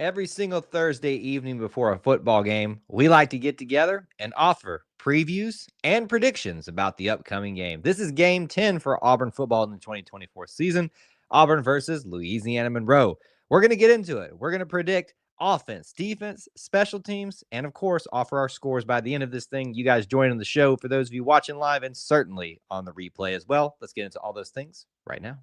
Every single Thursday evening before a football game, we like to get together and offer previews and predictions about the upcoming game. This is game 10 for Auburn football in the 2024 season. Auburn versus Louisiana-Monroe. We're going to get into it. We're going to predict offense, defense, special teams, and of course, offer our scores by the end of this thing. You guys join in the show for those of you watching live and certainly on the replay as well. Let's get into all those things right now.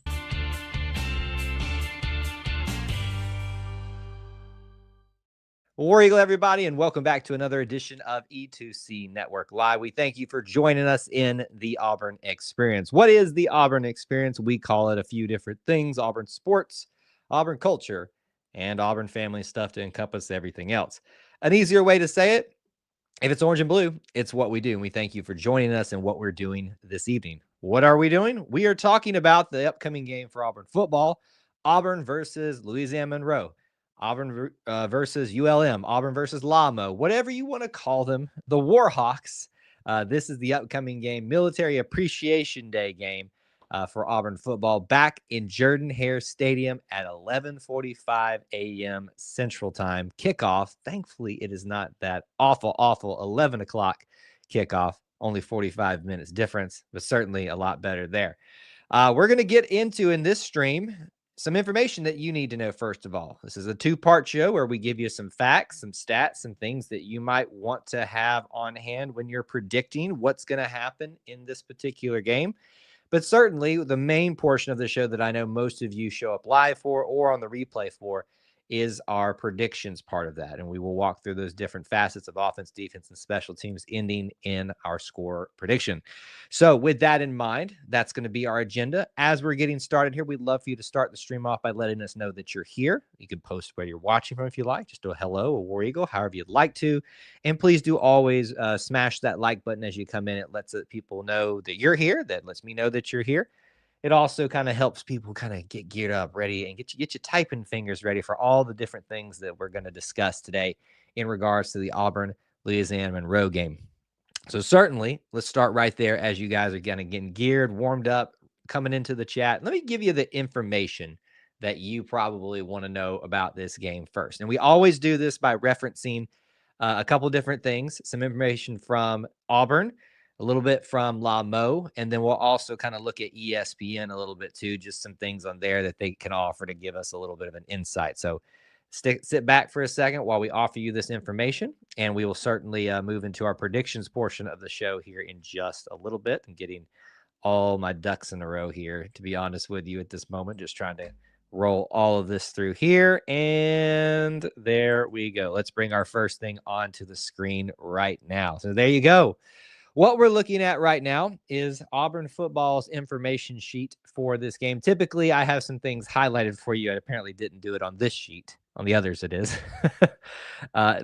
War Eagle, everybody, and welcome back to another edition of E2C Network Live. We thank you for joining us in the Auburn Experience. What is the Auburn Experience? We call it a few different things: Auburn sports, Auburn culture, and Auburn family stuff to encompass everything else. An easier way to say it, if it's orange and blue, it's what we do. And we thank you for joining us and what we're doing this evening. What are we doing? We are talking about the upcoming game for Auburn football, Auburn versus Louisiana-Monroe. Auburn versus ULM, Auburn versus Lamo, whatever you want to call them, the Warhawks. This is the upcoming game, Military Appreciation Day game for Auburn football, back in Jordan-Hare Stadium at 11:45 a.m. Central Time. Kickoff. Thankfully, it is not that awful 11 o'clock kickoff. Only 45 minutes difference, but certainly a lot better there. We're going to get into, in this stream, some information that you need to know. First of all, this is a two-part show where we give you some facts, some stats, some things that you might want to have on hand when you're predicting what's going to happen in this particular game. But certainly the main portion of the show that I know most of you show up live for or on the replay for is our predictions part of that. And we will walk through those different facets of offense, defense, and special teams, ending in our score prediction. So with that in mind, that's going to be our agenda. As we're getting started here, we'd love for you to start the stream off by letting us know that you're here. You can post where you're watching from if you like. Just do a hello, a War Eagle, however you'd like to. And please do always smash that like button as you come in. It lets people know that you're here. That lets me know that you're here. It also kind of helps people kind of get geared up, ready, and get your typing fingers ready for all the different things that we're going to discuss today in regards to the Auburn Louisiana-Monroe game. So certainly, let's start right there as you guys are kind of getting geared, warmed up, coming into the chat. Let me give you the information that you probably want to know about this game first. And we always do this by referencing a couple different things, some information from Auburn, a little bit from Lamo, and then we'll also kind of look at ESPN a little bit too, just some things on there that they can offer to give us a little bit of an insight. So sit back for a second while we offer you this information, and we will certainly move into our predictions portion of the show here in just a little bit. I'm getting all my ducks in a row here, to be honest with you at this moment, just trying to roll all of this through here. And there we go. Let's bring our first thing onto the screen right now. So there you go. What we're looking at right now is Auburn football's information sheet for this game. Typically, I have some things highlighted for you. I apparently didn't do it on this sheet. On the others, it is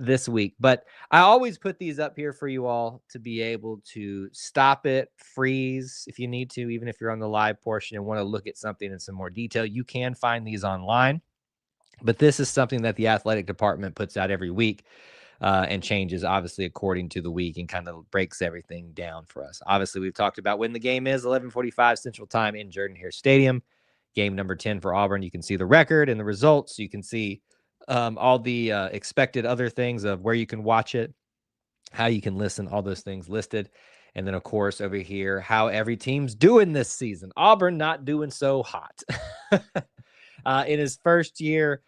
this week. But I always put these up here for you all to be able to stop it, freeze if you need to, even if you're on the live portion and want to look at something in some more detail. You can find these online. But this is something that the athletic department puts out every week. And changes, obviously, according to the week, and kind of breaks everything down for us. Obviously, we've talked about when the game is, 11:45 Central Time in Jordan-Hare Stadium. Game number 10 for Auburn. You can see the record and the results. You can see all the expected other things of where you can watch it, how you can listen, all those things listed. And then, of course, over here, how every team's doing this season. Auburn not doing so hot. In his first year,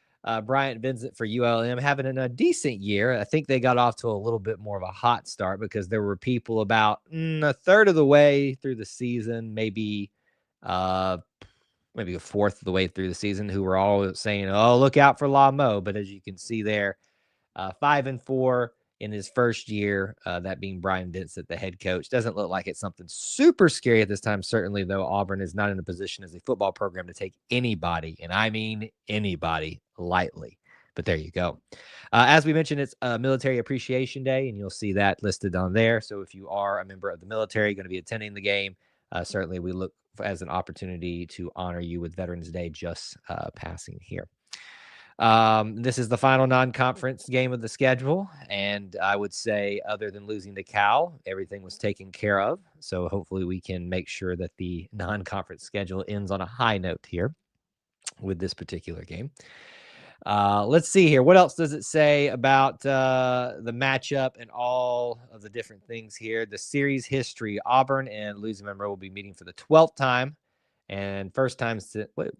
Bryant Vincent for ULM having a decent year. I think they got off to a little bit more of a hot start because there were people about a third of the way through the season, maybe a fourth of the way through the season, who were all saying, "Oh, look out for Lamo." But as you can see there, 5-4 in his first year, that being Brian Vincent, the head coach. Doesn't look like it's something super scary at this time. Certainly, though, Auburn is not in a position as a football program to take anybody, and I mean anybody, lightly. But there you go. As we mentioned, it's Military Appreciation Day, and you'll see that listed on there. So if you are a member of the military going to be attending the game, certainly we look as an opportunity to honor you with Veterans Day just passing here. This is the final non-conference game of the schedule, and I would say, other than losing to Cal, everything was taken care of. So hopefully we can make sure that the non-conference schedule ends on a high note here with this particular game. Let's see here. What else does it say about the matchup and all of the different things here? The series history: Auburn and Louisiana-Monroe will be meeting for the 12th time, and first time for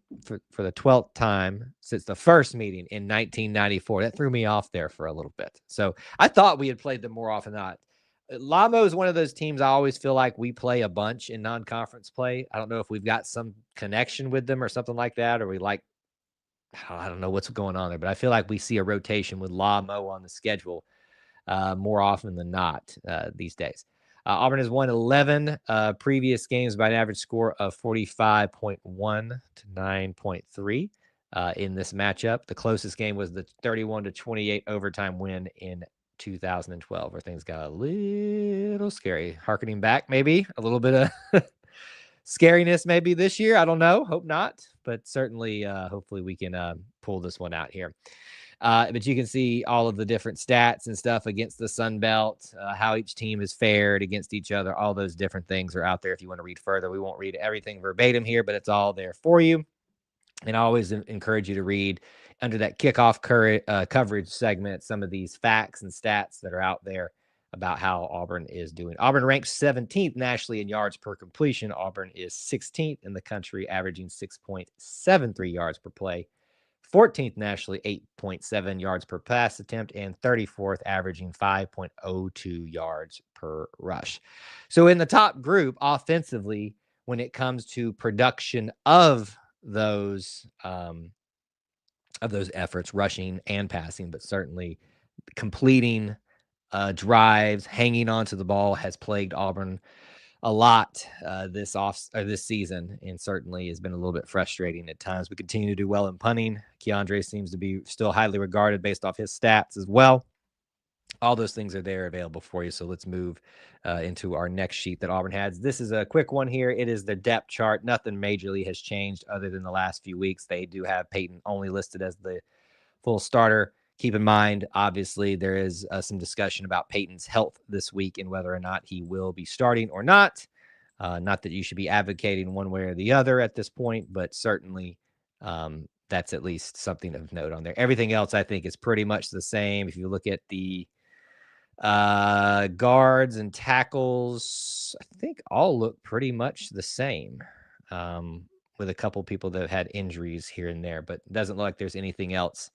the 12th time since the first meeting in 1994. That threw me off there for a little bit. So I thought we had played them more often than not. Lamo is one of those teams I always feel like we play a bunch in non-conference play. I don't know if we've got some connection with them or something like that, or we like, I don't know what's going on there, but I feel like we see a rotation with Lamo on the schedule more often than not these days. Auburn has won 11 previous games by an average score of 45.1 to 9.3 in this matchup. The closest game was the 31-28 overtime win in 2012, where things got a little scary. Harkening back, maybe a little bit of scariness maybe this year. I don't know. Hope not. But certainly, hopefully we can pull this one out here. But you can see all of the different stats and stuff against the Sun Belt, how each team has fared against each other. All those different things are out there if you want to read further. We won't read everything verbatim here, but it's all there for you. And I always encourage you to read under that kickoff coverage segment some of these facts and stats that are out there about how Auburn is doing. Auburn ranks 17th nationally in yards per completion. Auburn is 16th in the country, averaging 6.73 yards per play. 14th nationally, 8.7 yards per pass attempt, and 34th, averaging 5.02 yards per rush. So in the top group offensively, when it comes to production of those efforts, rushing and passing, but certainly completing drives, hanging onto the ball has plagued Auburn a lot this season, and certainly has been a little bit frustrating at times. We continue to do well in punting. Keandre seems to be still highly regarded based off his stats as well. All those things are there available for you. So let's move into our next sheet that Auburn has. This is a quick one here. It is the depth chart. Nothing majorly has changed other than the last few weeks. They do have Peyton only listed as the full starter. Keep in mind, obviously, there is some discussion about Peyton's health this week and whether or not he will be starting or not. Not that you should be advocating one way or the other at this point, but certainly that's at least something of note on there. Everything else, I think, is pretty much the same. If you look at the guards and tackles, I think all look pretty much the same, with a couple people that have had injuries here and there, but it doesn't look like there's anything else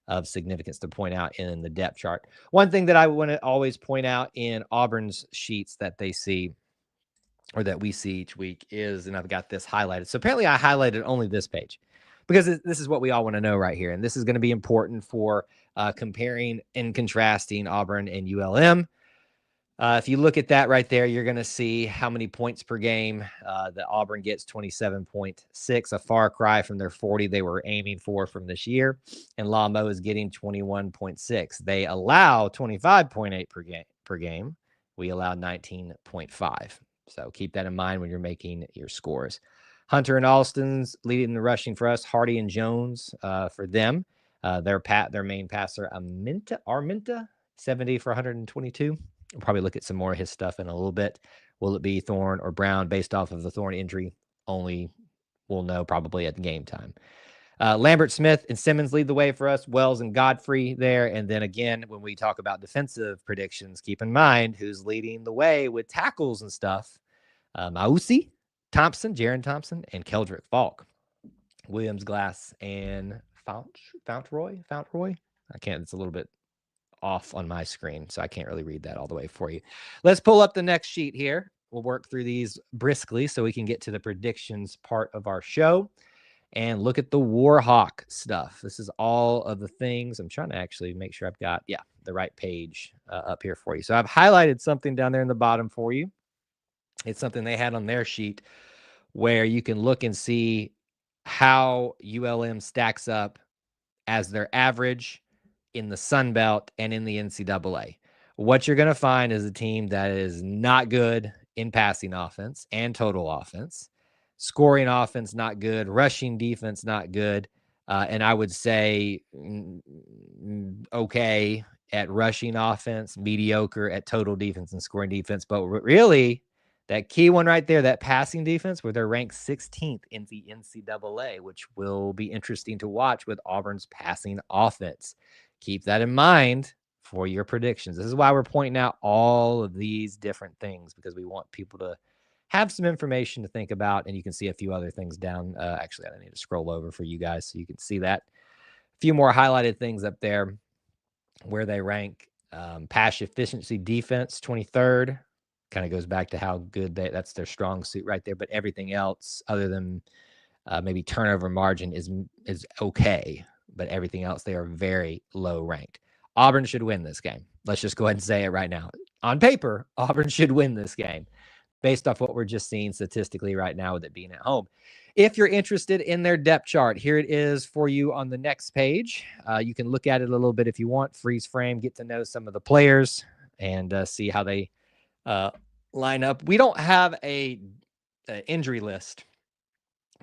of significance to point out in the depth chart. One thing that I want to always point out in Auburn's sheets that they see, or that we see each week, is, and I've got this highlighted. So apparently I highlighted only this page because this is what we all want to know right here. And this is going to be important for comparing and contrasting Auburn and ULM. If you look at that right there, you're going to see how many points per game that Auburn gets, 27.6, a far cry from their 40 they were aiming for from this year. And Lamo is getting 21.6. They allow 25.8 per game. We allow 19.5. So keep that in mind when you're making your scores. Hunter and Alston's leading the rushing for us. Hardy and Jones for them. Their main passer, Arminta, 70 for 122. We'll probably look at some more of his stuff in a little bit. Will it be Thorne or Brown based off of the Thorne injury? Only we'll know probably at game time. Lambert, Smith, and Simmons lead the way for us. Wells and Godfrey there. And then again, when we talk about defensive predictions, keep in mind who's leading the way with tackles and stuff. Mausi, Thompson, Jaron Thompson, and Keldrick Falk. Williams, Glass, and Fountroy. I can't, it's a little bit off on my screen, so I can't really read that all the way for you. Let's pull up the next sheet here. We'll work through these briskly so we can get to the predictions part of our show and look at the Warhawk stuff. This is all of the things. I'm trying to actually make sure I've got, the right page up here for you. So I've highlighted something down there in the bottom for you. It's something they had on their sheet where you can look and see how ULM stacks up as their average in the Sun Belt and in the NCAA. What you're going to find is a team that is not good in passing offense and total offense. Scoring offense, not good. Rushing defense, not good. And I would say okay at rushing offense, mediocre at total defense and scoring defense. But really, That key one right there, that passing defense, where they're ranked 16th in the NCAA, which will be interesting to watch with Auburn's passing offense. Keep that in mind for your predictions. This is why we're pointing out all of these different things, because we want people to have some information to think about. And you can see a few other things down. Actually, I need to scroll over for you guys so you can see that. A few more highlighted things up there where they rank. Pass efficiency defense, 23rd. Kind of goes back to how good that's their strong suit right there. But everything else, other than maybe turnover margin, is okay. But everything else, they are very low ranked. Auburn should win this game. Let's just go ahead and say it right now. On paper, Auburn should win this game based off what we're just seeing statistically right now with it being at home. If you're interested in their depth chart, here it is for you on the next page. You can look at it a little bit if you want, freeze frame, get to know some of the players, and see how they line up. We don't have a injury list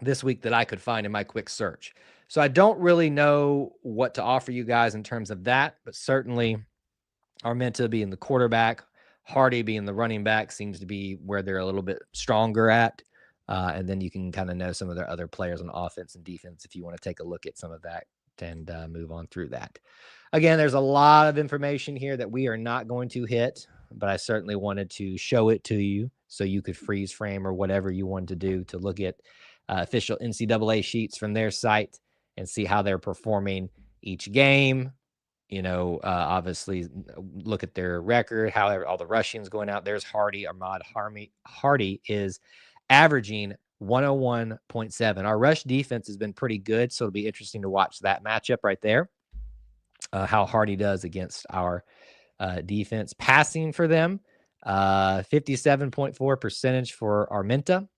this week that I could find in my quick search. So I don't really know what to offer you guys in terms of that, but certainly Armenta being the quarterback, Hardy being the running back seems to be where they're a little bit stronger at. And then you can kind of know some of their other players on offense and defense if you want to take a look at some of that and move on through that. Again, there's a lot of information here that we are not going to hit, but I certainly wanted to show it to you so you could freeze frame or whatever you wanted to do to look at official NCAA sheets from their site and see how they're performing each game. Obviously look at their record, how all the rushing's going out. There's Hardy. Hardy is averaging 101.7. Our rush defense has been pretty good, so it'll be interesting to watch that matchup right there, how Hardy does against our defense. Passing for them, 57.4% for Armenta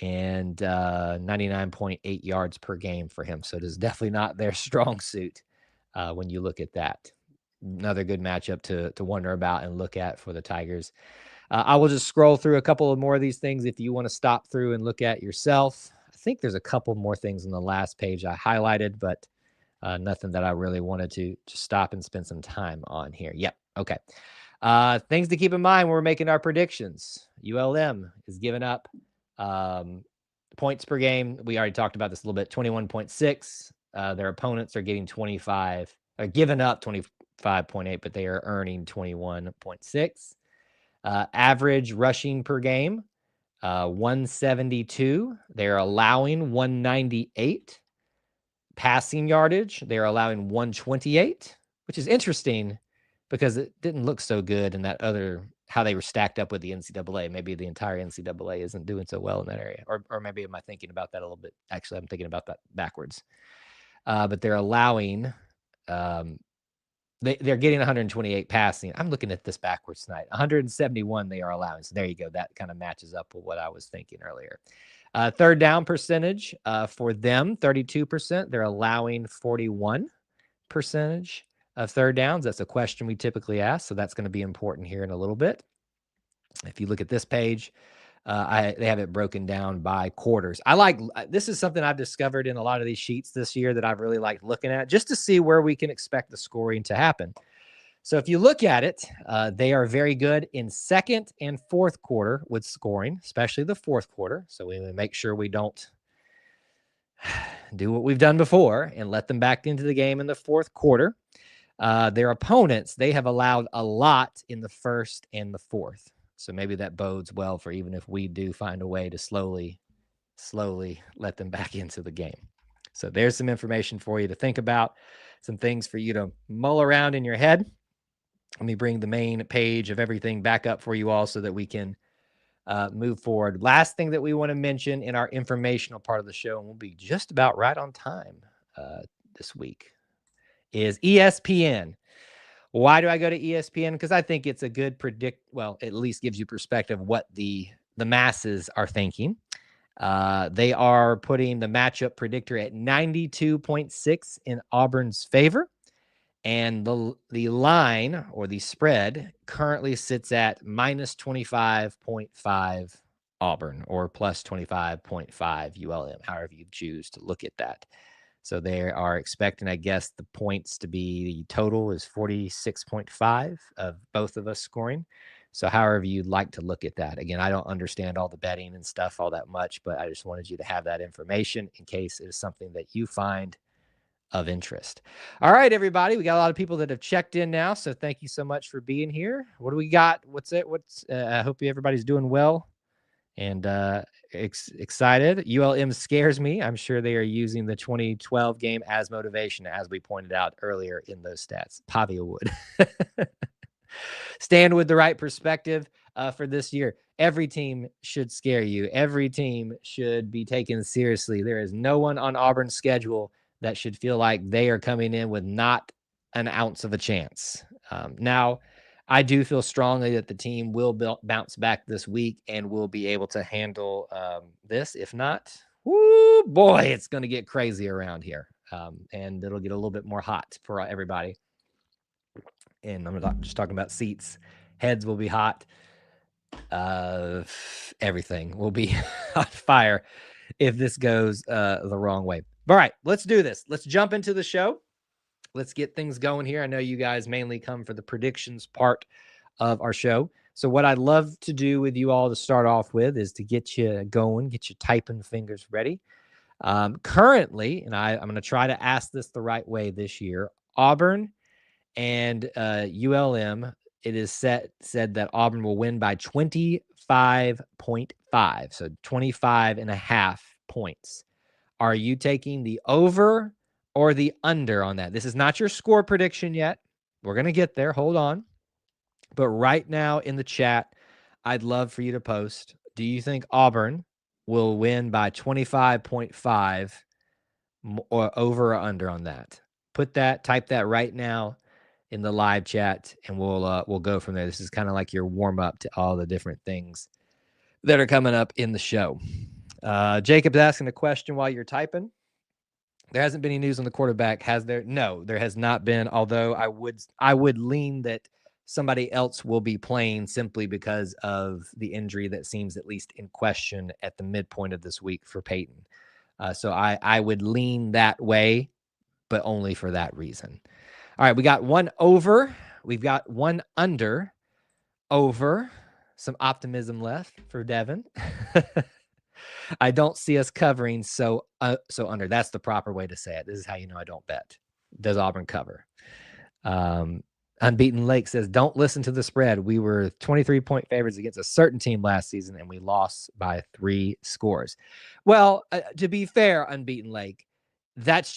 and 99.8 yards per game for him. So it is definitely not their strong suit when you look at that. Another good matchup to wonder about and look at for the Tigers. I will just scroll through a couple of more of these things if you want to stop through and look at yourself. I think there's a couple more things on the last page I highlighted, but nothing that I really wanted to stop and spend some time on here. Yep. Okay. Things to keep in mind when we're making our predictions. ULM is giving up points per game. We already talked about this a little bit. 21.6. Their opponents are getting 25, or giving up 25.8, but they are earning 21.6. Average rushing per game, 172. They're allowing 198. Passing yardage, they're allowing 128, which is interesting because it didn't look so good in that other, how they were stacked up with the NCAA. Maybe the entire NCAA isn't doing so well in that area. Or maybe am I thinking about that a little bit? Actually, I'm thinking about that backwards. But they're allowing, they're getting 128 passing. I'm looking at this backwards tonight. 171 they are allowing. So there you go. That kind of matches up with what I was thinking earlier. Third down percentage for them, 32%. They're allowing 41% of third downs. That's a question we typically ask. So that's going to be important here in a little bit. If you look at this page, they have it broken down by quarters. This is something I've discovered in a lot of these sheets this year that I've really liked looking at just to see where we can expect the scoring to happen. So if you look at it, they are very good in second and fourth quarter with scoring, especially the fourth quarter. So we make sure we don't do what we've done before and let them back into the game in the fourth quarter. Their opponents, they have allowed a lot in the first and the fourth. So maybe that bodes well for even if we do find a way to slowly let them back into the game. So there's some information for you to think about, some things for you to mull around in your head. Let me bring the main page of everything back up for you all so that we can move forward. Last thing that we want to mention in our informational part of the show, and we'll be just about right on time this week, is ESPN. Why do I go to ESPN? Because I think it's a good at least gives you perspective of what the masses are thinking. They are putting the matchup predictor at 92.6 in Auburn's favor. And the line or the spread currently sits at minus 25.5 Auburn or plus 25.5 ULM, however you choose to look at that. So they are expecting, I guess, the points to be, the total is 46.5 of both of us scoring. So however you'd like to look at that. Again, I don't understand all the betting and stuff all that much, but I just wanted you to have that information in case it is something that you find of interest. All right, everybody. We got a lot of people that have checked in now. So thank you so much for being here. What do we got? I hope everybody's doing well and excited. ULM scares me. I'm sure they are using the 2012 game as motivation, as we pointed out earlier in those stats. Pavia would. Stand with the right perspective for this year. Every team should scare you. Every team should be taken seriously. There is no one on Auburn's schedule that should feel like they are coming in with not an ounce of a chance. Now, I do feel strongly that the team will bounce back this week and will be able to handle this. If not, whoo, boy, it's going to get crazy around here. And it'll get a little bit more hot for everybody. And I'm not just talking about seats. Heads will be hot. Everything will be on fire if this goes the wrong way. All right, let's do this. Let's jump into the show. Let's get things going here. I know you guys mainly come for the predictions part of our show. So what I'd love to do with you all to start off with is to get you going, get your typing fingers ready. Currently, and I'm going to try to ask this the right way this year, Auburn and ULM, it is said that Auburn will win by 25.5. So 25.5 points. Are you taking the over or the under on that? This is not your score prediction yet. We're going to get there. Hold on. But right now in the chat, I'd love for you to post, do you think Auburn will win by 25.5 or over or under on that? Type that right now in the live chat, and we'll go from there. This is kind of like your warm up to all the different things that are coming up in the show. Jacob's asking a question while you're typing. There hasn't been any news on the quarterback, has there? No, there has not been. Although I would lean that somebody else will be playing simply because of the injury that seems at least in question at the midpoint of this week for Peyton. So I would lean that way, but only for that reason. All right, we got one over. We've got one under. Over. Some optimism left for Devin. I don't see us covering, so under. That's the proper way to say it. This is how you know I don't bet. Does Auburn cover? Unbeaten Lake says, don't listen to the spread. We were 23-point favorites against a certain team last season, and we lost by 3 scores. Well, to be fair, Unbeaten Lake, that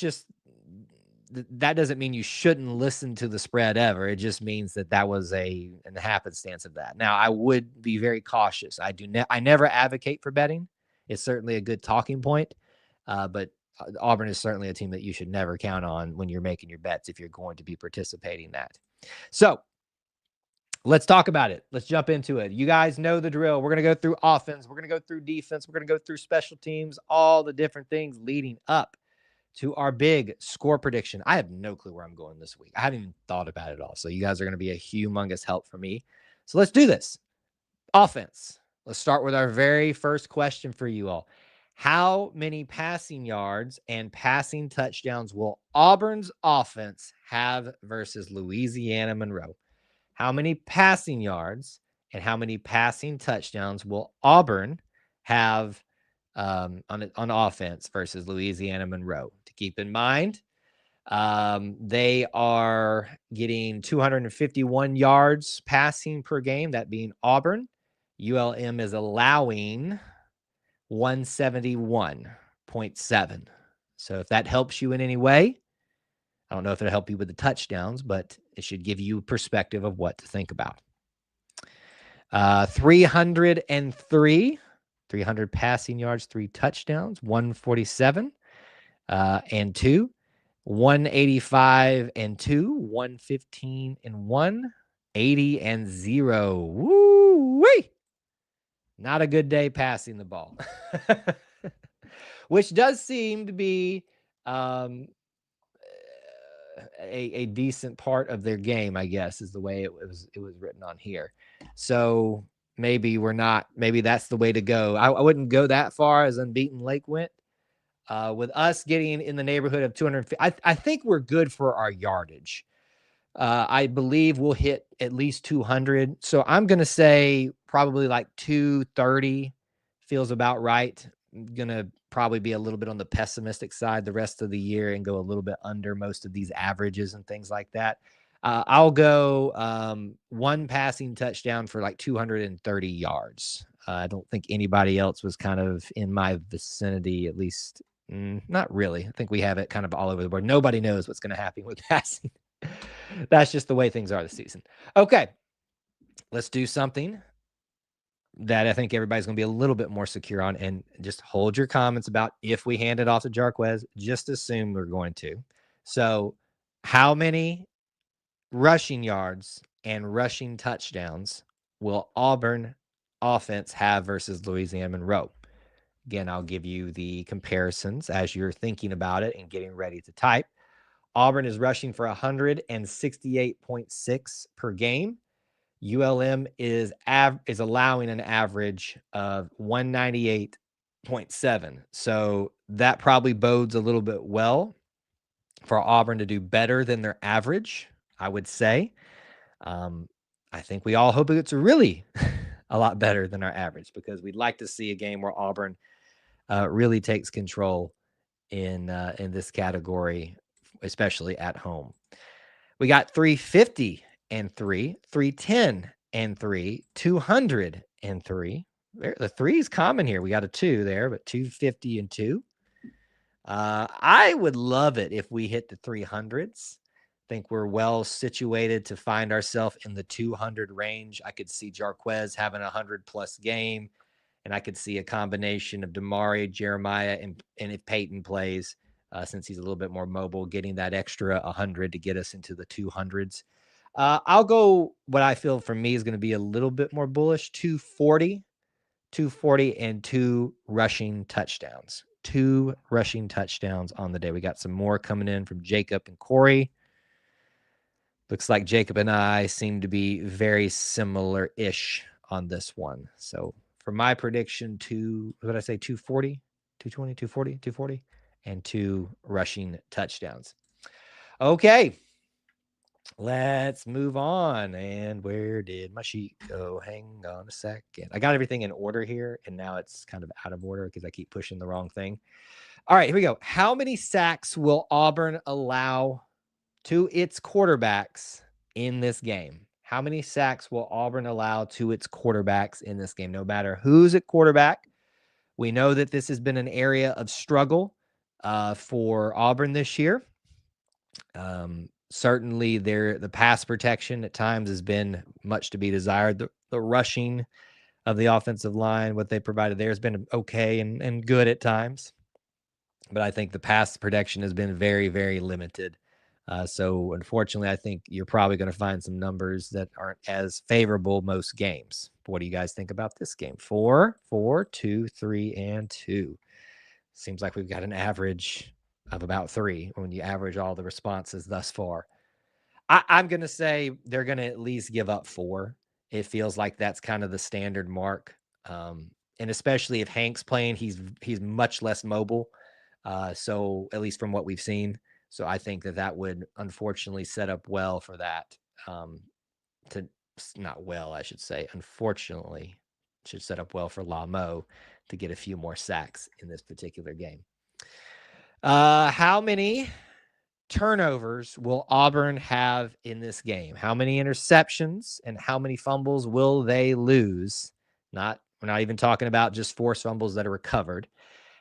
doesn't mean you shouldn't listen to the spread ever. It just means that was a happenstance of that. Now, I would be very cautious. I never advocate for betting. It's certainly a good talking point, but Auburn is certainly a team that you should never count on when you're making your bets if you're going to be participating in that. So let's talk about it. Let's jump into it. You guys know the drill. We're going to go through offense. We're going to go through defense. We're going to go through special teams, all the different things leading up to our big score prediction. I have no clue where I'm going this week. I haven't even thought about it at all. So you guys are going to be a humongous help for me. So let's do this. Offense. Let's start with our very first question for you all. How many passing yards and passing touchdowns will Auburn's offense have versus Louisiana-Monroe? How many passing yards and how many passing touchdowns will Auburn have on offense versus Louisiana-Monroe? To keep in mind, they are getting 251 yards passing per game, that being Auburn. ULM is allowing 171.7. So if that helps you in any way, I don't know if it'll help you with the touchdowns, but it should give you perspective of what to think about. 300 passing yards, 3 touchdowns, 147 and 2, 185 and 2, 115 and 1, 80 and 0. Woo-wee! Not a good day passing the ball, which does seem to be a decent part of their game, I guess, is the way it was written on here. So maybe that's the way to go. I wouldn't go that far as Unbeaten Lake went. With us getting in the neighborhood of 250, I think we're good for our yardage. I believe we'll hit at least 200. So I'm going to say probably like 230 feels about right. I'm going to probably be a little bit on the pessimistic side the rest of the year and go a little bit under most of these averages and things like that. I'll go one passing touchdown for like 230 yards. I don't think anybody else was kind of in my vicinity, at least. Not really. I think we have it kind of all over the board. Nobody knows what's going to happen with passing. That's just the way things are this season. Okay, let's do something that I think everybody's going to be a little bit more secure on, and just hold your comments about if we hand it off to Jarquez. Just assume we're going to. So, how many rushing yards and rushing touchdowns will Auburn offense have versus Louisiana-Monroe? Again, I'll give you the comparisons as you're thinking about it and getting ready to type. Auburn is rushing for 168.6 per game. ULM is allowing an average of 198.7. So that probably bodes a little bit well for Auburn to do better than their average, I would say. I think we all hope it's really a lot better than our average, because we'd like to see a game where Auburn really takes control in this category, especially at home. We got 350 and 3, 310 and 3, 203. The 3 is common here. We got a 2 there, but 250 and 2. I would love it if we hit the 300s. I think we're well situated to find ourselves in the 200 range. I could see Jarquez having a 100-plus game, and I could see a combination of Damari, Jeremiah, and if Peyton plays, since he's a little bit more mobile, getting that extra 100 to get us into the 200s. I'll go what I feel for me is going to be a little bit more bullish, 240, and 2 rushing touchdowns. 2 rushing touchdowns on the day. We got some more coming in from Jacob and Corey. Looks like Jacob and I seem to be very similar-ish on this one. So for my prediction, what did I say, 240, 220, 240, 240, and 2 rushing touchdowns. Okay, let's move on. And where did my sheet go? Hang on a second. I got everything in order here, and now it's kind of out of order because I keep pushing the wrong thing. All right, here we go. How many sacks will Auburn allow to its quarterbacks in this game? How many sacks will Auburn allow to its quarterbacks in this game? No matter who's at quarterback, we know that this has been an area of struggle for Auburn this year. Certainly, the pass protection at times has been much to be desired. The rushing of the offensive line, what they provided there, has been okay and good at times. But I think the pass protection has been very, very limited. So unfortunately, I think you're probably going to find some numbers that aren't as favorable most games. What do you guys think about this game? 4, 2, 3, and 2. Seems like we've got an average of about 3 when you average all the responses thus far. I'm going to say they're going to at least give up 4. It feels like that's kind of the standard mark. And especially if Hank's playing, he's much less mobile. So at least from what we've seen. So I think that would unfortunately set up well for that. Not well, I should say. Unfortunately, should set up well for Lamo to get a few more sacks in this particular game. How many turnovers will Auburn have in this game? How many interceptions and how many fumbles will they lose? We're not even talking about just forced fumbles that are recovered.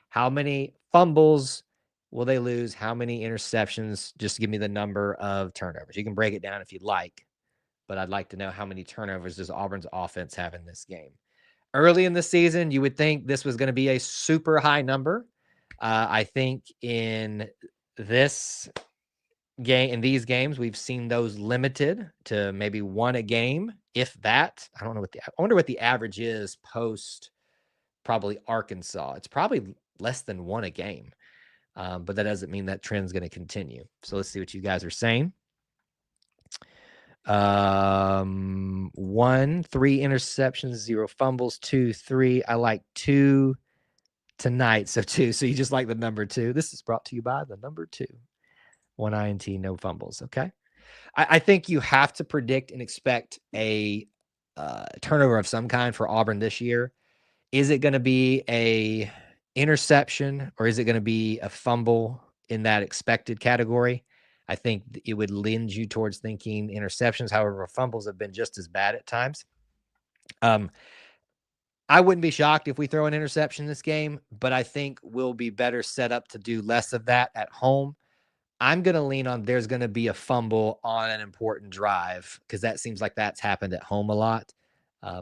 How many fumbles will they lose? How many interceptions? Just give me the number of turnovers. You can break it down if you'd like, but I'd like to know how many turnovers does Auburn's offense have in this game. Early in the season, you would think this was going to be a super high number. I think in this game, in these games, we've seen those limited to maybe 1 a game, if that. I wonder what the average is post probably Arkansas. It's probably less than 1 a game. But that doesn't mean that trend's going to continue. So let's see what you guys are saying. 1, 3 interceptions, 0 fumbles, 2, 3. I like 2 tonight. So 2. So you just like the number 2. This is brought to you by the number 2. 1 INT, no fumbles. Okay. I think you have to predict and expect a turnover of some kind for Auburn this year. Is it going to be a interception or is it going to be a fumble in that expected category? I think it would lend you towards thinking interceptions. However, fumbles have been just as bad at times. I wouldn't be shocked if we throw an interception this game, but I think we'll be better set up to do less of that at home. I'm going to lean on there's going to be a fumble on an important drive because that seems like that's happened at home a lot,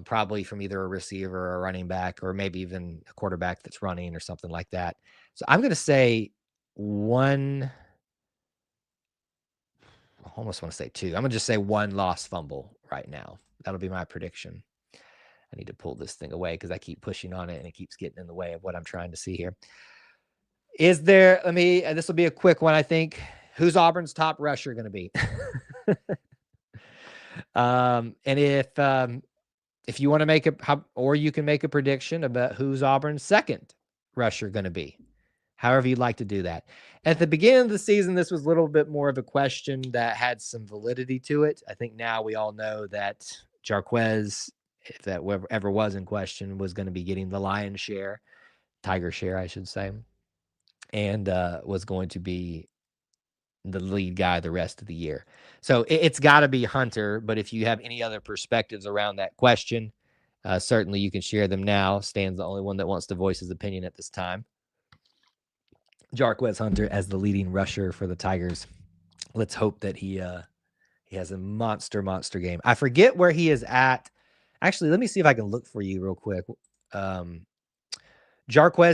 probably from either a receiver or a running back or maybe even a quarterback that's running or something like that. So I'm going to say one. I almost want to say two. I'm going to just say one lost fumble right now. That'll be my prediction. I need to pull this thing away because I keep pushing on it and it keeps getting in the way of what I'm trying to see here. Is there, this will be a quick one, I think. Who's Auburn's top rusher going to be? And if you want to make or you can make a prediction about who's Auburn's second rusher going to be. However you'd like to do that. At the beginning of the season, this was a little bit more of a question that had some validity to it. I think now we all know that Jarquez, if that ever was in question, was going to be getting the lion's share, tiger share, I should say, and was going to be the lead guy the rest of the year. So it's got to be Hunter, but if you have any other perspectives around that question, certainly you can share them now. Stan's the only one that wants to voice his opinion at this time. Jarquez Hunter as the leading rusher for the Tigers. Let's hope that he has a monster game. I forget where he is at. Actually, let me see if I can look for you real quick. Jarquez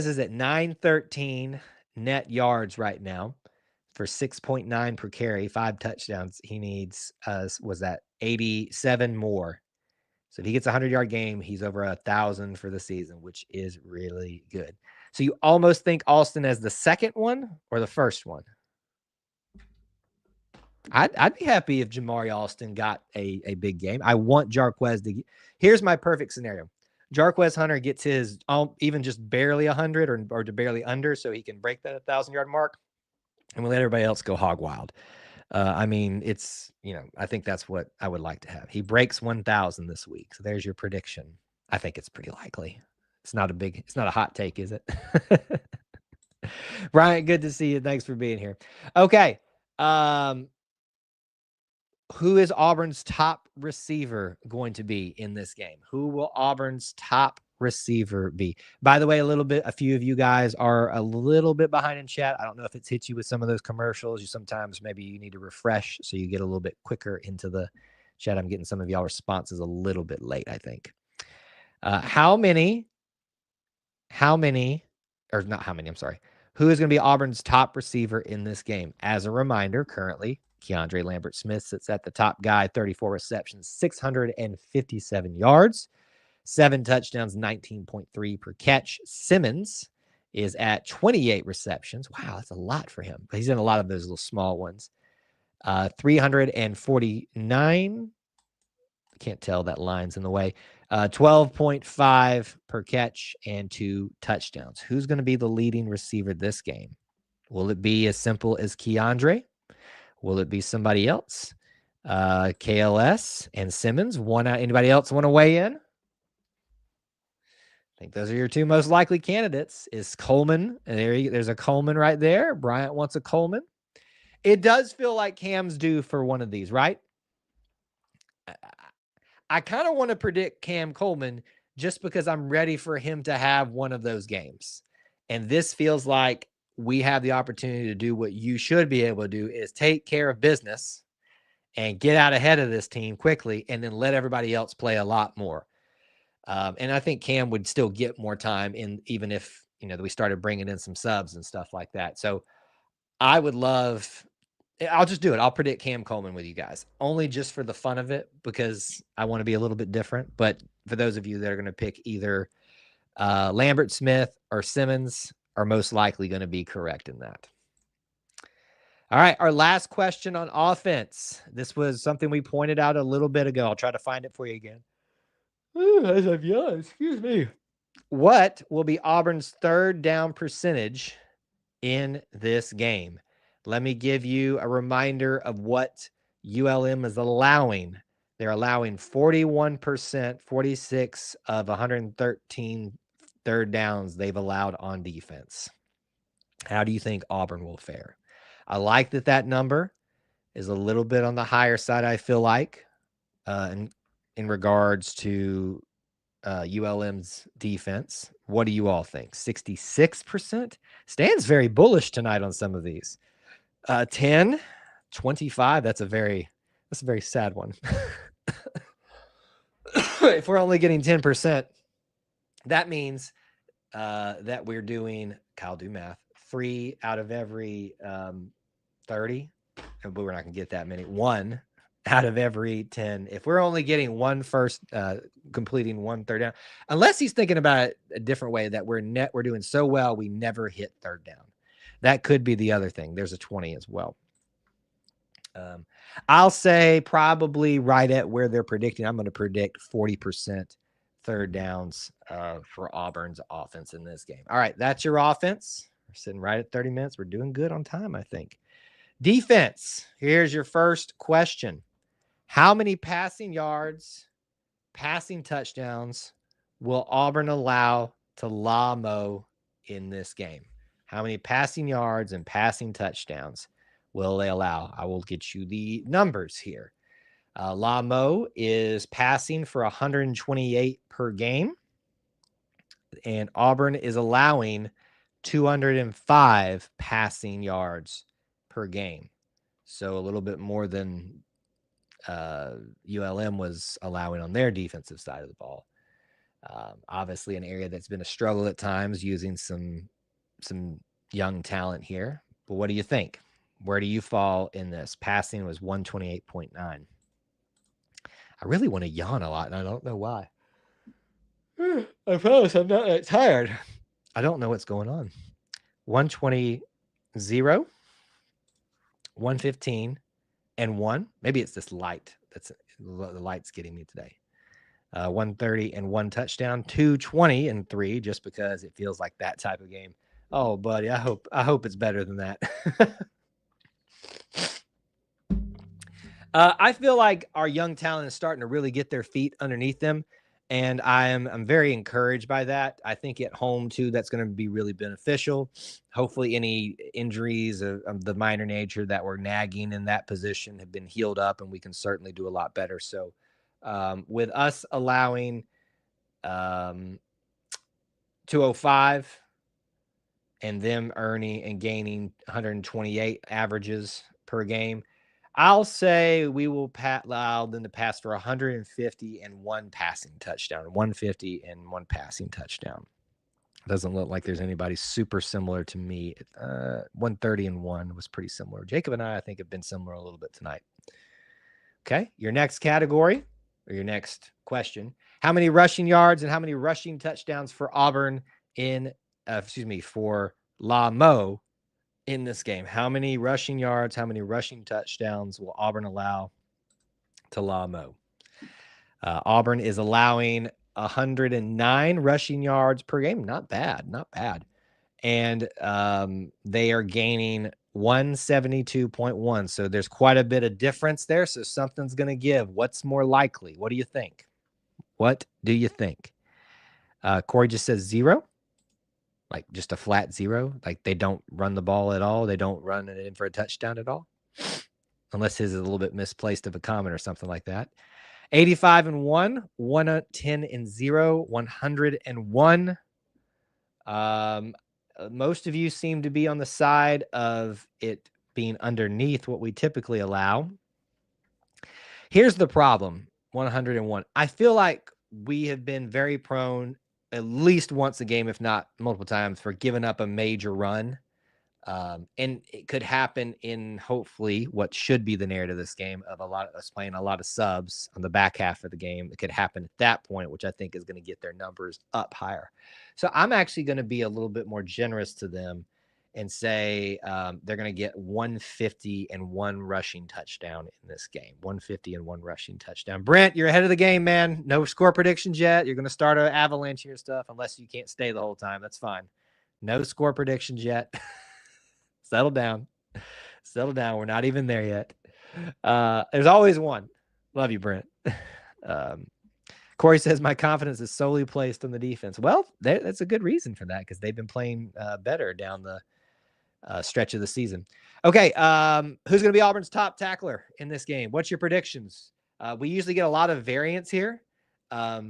is at 913 net yards right now for 6.9 per carry, 5 touchdowns. He needs, 87 more. So if he gets a 100-yard game, he's over 1,000 for the season, which is really good. So you almost think Alston as the second one or the first one? I'd be happy if Jamari Alston got a big game. I want Jarquez to. Here's my perfect scenario. Jarquez Hunter gets his even just barely 100 or to barely under so he can break that 1,000-yard mark, and we let everybody else go hog wild. It's, I think that's what I would like to have. He breaks 1,000 this week. So there's your prediction. I think it's pretty likely. It's not a hot take, is it? Brian, good to see you. Thanks for being here. Okay. Who is Auburn's top receiver going to be in this game? Who will Auburn's top receiver be? By the way, a few of you guys are a little bit behind in chat. I don't know if it's hit you with some of those commercials. Sometimes maybe you need to refresh so you get a little bit quicker into the chat. I'm getting some of y'all responses a little bit late, I think. Who is going to be Auburn's top receiver in this game? As a reminder, currently, Keandre Lambert-Smith sits at the top guy, 34 receptions, 657 yards, 7 touchdowns, 19.3 per catch. Simmons is at 28 receptions. Wow, that's a lot for him. But he's in a lot of those little small ones. 349. I can't tell, that line's in the way. 12.5 per catch and 2 touchdowns. Who's going to be the leading receiver this game? Will it be as simple as Keandre? Will it be somebody else? KLS and Simmons. Anybody else want to weigh in? I think those are your two most likely candidates. Is Coleman. There's a Coleman right there. Bryant wants a Coleman. It does feel like Cam's due for one of these, right? I kind of want to predict Cam Coleman just because I'm ready for him to have one of those games. And this feels like we have the opportunity to do what you should be able to do, is take care of business and get out ahead of this team quickly and then let everybody else play a lot more. And I think Cam would still get more time even if, we started bringing in some subs and stuff like that. So I'll just do it. I'll predict Cam Coleman with you guys, only just for the fun of it, because I want to be a little bit different. But for those of you that are going to pick either Lambert-Smith or Simmons, are most likely going to be correct in that. All right, our last question on offense. This was something we pointed out a little bit ago. I'll try to find it for you again. As I've yawned, excuse me. What will be Auburn's third down percentage in this game? Let me give you a reminder of what ULM is allowing. They're allowing 41%, 46 of 113 third downs they've allowed on defense. How do you think Auburn will fare? I like that number is a little bit on the higher side, I feel like, in regards to ULM's defense. What do you all think? 66%? Stan's very bullish tonight on some of these. 10, 25. That's a very sad one. If we're only getting 10%, that means that we're doing, Kyle, do math, 3 out of every 30. But we're not going to get that many. 1 out of every 10. If we're only getting one first, completing 1 third down, unless he's thinking about it a different way, that we're doing so well, we never hit third down. That could be the other thing. There's a 20 as well. I'll say probably right at where they're predicting. I'm going to predict 40% third downs for Auburn's offense in this game. All right, that's your offense. We're sitting right at 30 minutes. We're doing good on time, I think. Defense. Here's your first question. How many passing yards, passing touchdowns will Auburn allow to LaMo in this game? How many passing yards and passing touchdowns will they allow? I will get you the numbers here. LaMo is passing for 128 per game, and Auburn is allowing 205 passing yards per game. So a little bit more than ULM was allowing on their defensive side of the ball. Obviously an area that's been a struggle at times, using some young talent here. But what do you think? Where do you fall in this? Passing was 128.9. I really want to yawn a lot, and I don't know why. I promise I'm not that tired. I don't know what's going on. 120, 0, 115, and 1. Maybe it's this light. The light's getting me today. 130 and 1 touchdown, 220 and 3, just because it feels like that type of game. Oh, buddy, I hope it's better than that. I feel like our young talent is starting to really get their feet underneath them, and I'm very encouraged by that. I think at home too, that's going to be really beneficial. Hopefully, any injuries of the minor nature that were nagging in that position have been healed up, and we can certainly do a lot better. So, with us allowing 205 and them earning and gaining 128 averages per game, I'll say we will allow them to pass for 150 and 1 passing touchdown. 150 and 1 passing touchdown. Doesn't look like there's anybody super similar to me. 130 and 1 was pretty similar. Jacob and I think, have been similar a little bit tonight. Okay, your next category, or your next question: how many rushing yards and how many rushing touchdowns for Auburn for LaMo in this game? How many rushing yards, how many rushing touchdowns will Auburn allow to LaMo? Auburn is allowing 109 rushing yards per game. Not bad. And they are gaining 172.1. So there's quite a bit of difference there. So something's going to give. What's more likely? What do you think? Corey just says 0. Like just a flat 0. Like they don't run the ball at all. They don't run it in for a touchdown at all. Unless his is a little bit misplaced of a comment or something like that. 85 and 1, 110 and 0, 101. Most of you seem to be on the side of it being underneath what we typically allow. Here's the problem: 101. I feel like we have been very prone, at least once a game, if not multiple times, for giving up a major run. And it could happen in hopefully what should be the narrative of this game, of a lot of us playing a lot of subs on the back half of the game. It could happen at that point, which I think is going to get their numbers up higher. So I'm actually going to be a little bit more generous to them and say they're going to get 150 and 1 rushing touchdown in this game. 150 and 1 rushing touchdown. Brent, you're ahead of the game, man. No score predictions yet. You're going to start an avalanche of your stuff unless you can't stay the whole time. That's fine. No score predictions yet. Settle down. We're not even there yet. There's always one. Love you, Brent. Corey says my confidence is solely placed on the defense. Well, that's a good reason for that because they've been playing better down the stretch of the season. Okay, who's going to be Auburn's top tackler in this game? What's your predictions? We usually get a lot of variance here, a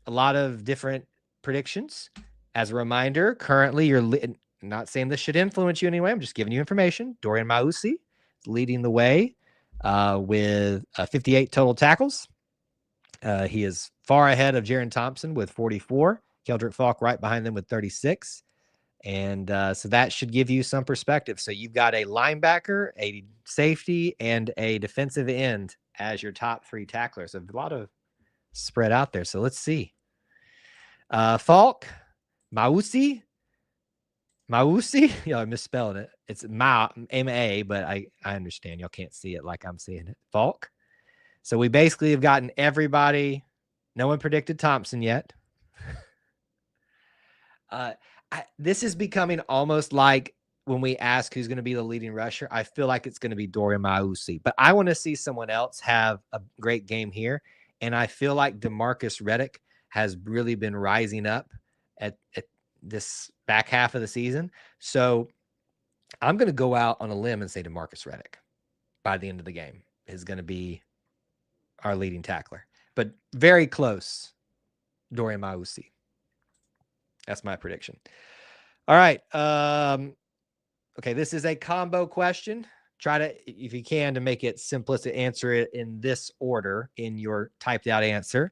lot of different predictions. As a reminder, currently you're not saying this should influence you anyway. I'm just giving you information. Dorian Mausi is leading the way with 58 total tackles. He is far ahead of Jaron Thompson with 44. Keldrick Falk right behind them with 36. And so that should give you some perspective. So you've got a linebacker, a safety, and a defensive end as your top three tacklers. A lot of spread out there. So let's see. Falk, Mausi. Y'all are misspelling it. It's M-A, but I understand. Y'all can't see it like I'm seeing it. Falk. So we basically have gotten everybody. No one predicted Thompson yet. This is becoming almost like when we ask who's going to be the leading rusher, I feel like it's going to be Dorian Mausi. But I want to see someone else have a great game here. And I feel like DeMarcus Reddick has really been rising up at this back half of the season. So I'm going to go out on a limb and say DeMarcus Reddick by the end of the game is going to be our leading tackler. But very close, Dorian Mausi. That's my prediction. All right. Okay, this is a combo question. Try to, if you can, to make it simplistic, answer it in this order in your typed out answer.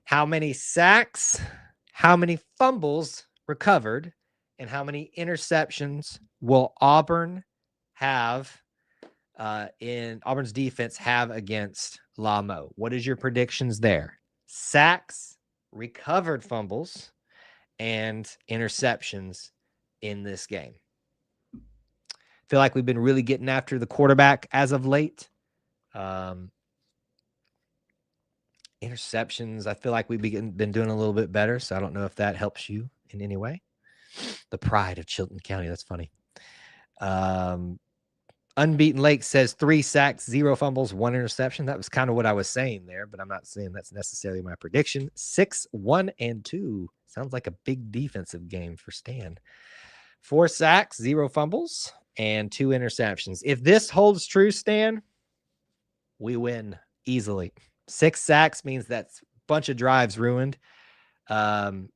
How many sacks, how many fumbles recovered, and how many interceptions will Auburn have in Auburn's defense have against Lamo? What is your predictions there? Sacks, recovered fumbles, and interceptions in this game. Feel like we've been really getting after the quarterback as of late. Interceptions, I feel like we've been doing a little bit better, so I don't know if that helps you in any way. The pride of Chilton County, that's funny. Unbeaten Lake says 3 sacks, 0 fumbles, 1 interception. That was kind of what I was saying there, but I'm not saying that's necessarily my prediction. 6, 1, and 2. Sounds like a big defensive game for Stan. 4 sacks, 0 fumbles, and 2 interceptions. If this holds true, Stan, we win easily. 6 sacks means that's a bunch of drives ruined. And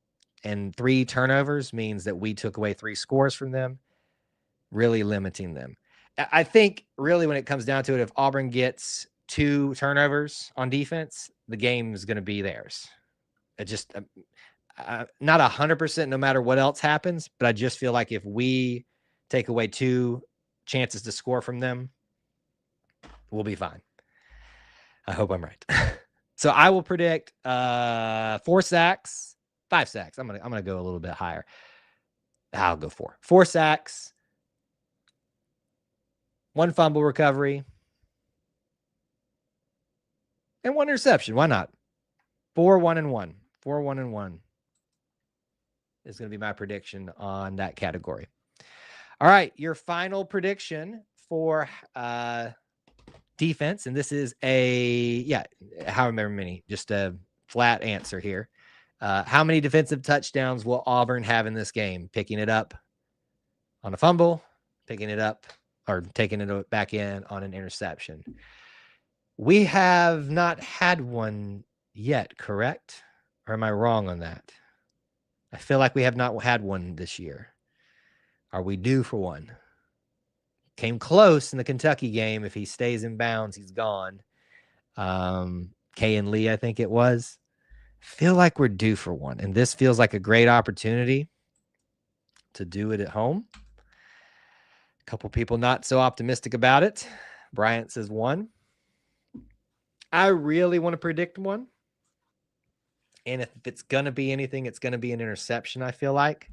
3 turnovers means that we took away 3 scores from them, really limiting them. I think really when it comes down to it, if Auburn gets 2 turnovers on defense, the game is going to be theirs. It just not 100% no matter what else happens, but I just feel like if we take away 2 chances to score from them, we'll be fine. I hope I'm right. So I will predict 4 sacks, 5 sacks. I'm gonna go a little bit higher. I'll go 4. 4 sacks, 1 fumble recovery, and 1 interception. Why not? 4, 1, and 1. 4, 1, and 1 is going to be my prediction on that category. All right, your final prediction for defense, and this is however many, just a flat answer here. How many defensive touchdowns will Auburn have in this game? Picking it up on a fumble, picking it up, or taking it back in on an interception. We have not had one yet, correct? Or am I wrong on that? I feel like we have not had one this year. Are we due for one? Came close in the Kentucky game. If he stays in bounds, he's gone. Kay and Lee, I think it was. Feel like we're due for one. And this feels like a great opportunity to do it at home. A couple people not so optimistic about it. Bryant says 1. I really want to predict 1. And if it's going to be anything, it's going to be an interception, I feel like.